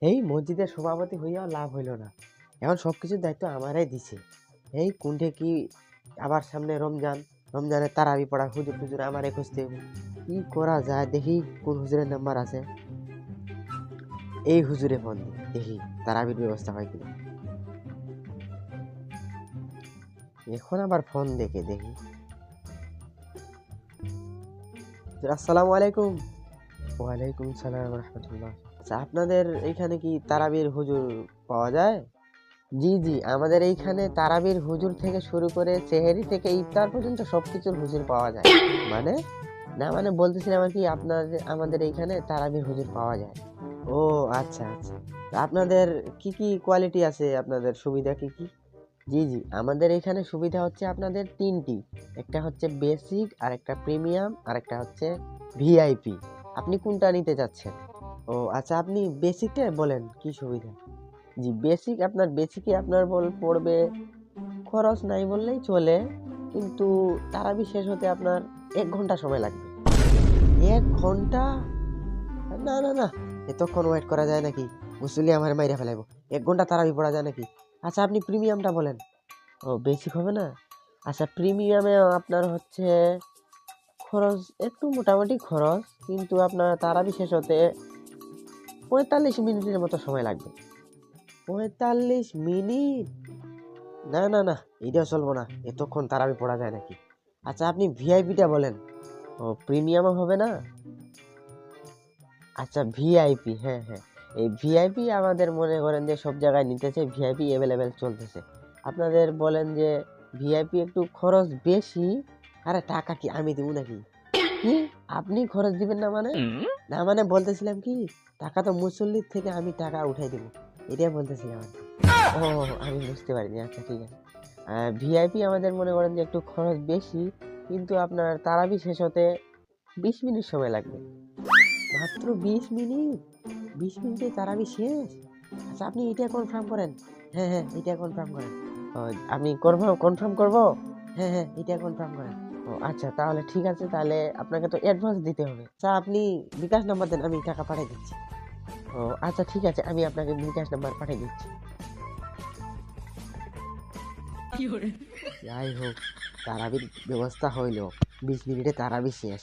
এই মসজিদের সভাপতি হইয়াও লাভ হইল না, এখন সব কিছুর দায়িত্ব আমারই দিছে। এই কোনটে কি আবার সামনে রমজান, রমজানের তারাবি পড়া হুজুর টুজুর আমারে খুঁজতে হবে। কি করা যায় দেখি, কোন হুজুরের নাম্বার আছে। এই হুজুরে ফোন দিই, দেখি তারাবির ব্যবস্থা হয় কিনা। এখন আবার ফোন দেখে দেখি। আসসালামু আলাইকুম। ওয়ালাইকুম সালাম রহমতুল্লাহ। আচ্ছা, আপনাদের এইখানে কি তারাবির হুজুর পাওয়া যায়? জি জি, আমাদের এইখানে তারাবির হুজুর থেকে শুরু করে সেহেরি থেকে ইফতার পর্যন্ত সবকিছুর হুজুর পাওয়া যায়। মানে না, মানে বলতেছিলাম আর কি, আপনাদের আমাদের এইখানে তারাবির হুজুর পাওয়া যায়। ও আচ্ছা আচ্ছা। তা আপনাদের কি কি কোয়ালিটি আছে, আপনাদের সুবিধা কি কি? জি জি, আমাদের এখানে সুবিধা হচ্ছে আপনাদের তিনটি। একটা হচ্ছে বেসিক, আর একটা প্রিমিয়াম, আর একটা হচ্ছে ভিআইপি। আপনি কোনটা নিতে চাচ্ছেন? ও আচ্ছা, আপনি বেসিকটা বলেন কি সুবিধা। জি, বেসিক, আপনার বেসিকে আপনার পড়বে, খরচ নাই বললেই চলে, কিন্তু তারাবি শেষ হতে আপনার 1 ঘন্টা সময় লাগবে। 1 ঘন্টা? না না না, এতক্ষণ ওয়েট করা যায় নাকি? মুসল্লি আমার মাইরা ফেলাইবো। 1 ঘন্টা তারাবি পড়া যায় নাকি? আচ্ছা, আপনি প্রিমিয়ামটা বলেন। ও বেসিক হবে না? আচ্ছা, প্রিমিয়ামে আপনার হচ্ছে খরচ একটু মোটামুটি খরচ, কিন্তু আপনার তারাবি শেষ হতে 45 মিনিটের মতো সময় লাগবে। 45 মিনিট? না না না, এইটাও চলবো না, এতক্ষণ তারাবি পড়া যায় নাকি? আচ্ছা, আপনি ভিআইপিটা বলেন। ও প্রিমিয়ামও হবে না? আচ্ছা ভিআইপি, হ্যাঁ হ্যাঁ, এই ভিআইপি আমাদের মনে করেন যে সব জায়গায় নিতেছে, ভিআইপি অ্যাভেলেবেল চলতেছে। আপনাদের বলেন যে ভিআইপি একটু খরচ বেশি। আরে টাকা কি আমি দিব নাকি? কি, আপনি খরচ দিবেন না মানে? না মানে বলতেছিলাম কি, টাকা তো মুসল্লির থেকে আমি টাকা উঠাই দিব, এটাই বলতেছিলাম আর কি। ও আমি বুঝতে পারিনি, আচ্ছা ঠিক আছে। ভিআইপি আমাদের মনে করেন যে একটু খরচ বেশি, কিন্তু আপনার তারাবি শেষ হতে 20 মিনিট সময় লাগবে। মাত্র 20 মিনিট? 20 মিনিটে তারাবি শেষ? আচ্ছা, আপনি এটা কনফার্ম করেন। হ্যাঁ হ্যাঁ, এটা কনফার্ম করেন। ও, আমি কনফার্ম করব। হ্যাঁ হ্যাঁ, এটা কনফার্ম করেন। ও আচ্ছা, তাহলে ঠিক আছে, তাহলে আপনাকে তো অ্যাডভান্স দিতে হবে। আচ্ছা, আপনি বিকাশ নাম্বার দেন, আমি টাকা পাঠিয়ে দিচ্ছি। ও আচ্ছা ঠিক আছে, আমি আপনাকে বিকাশ নাম্বার পাঠিয়ে দিচ্ছি। যাই হোক, তারাবির ব্যবস্থা হইলো, 20 মিনিটে তারাবি শেষ।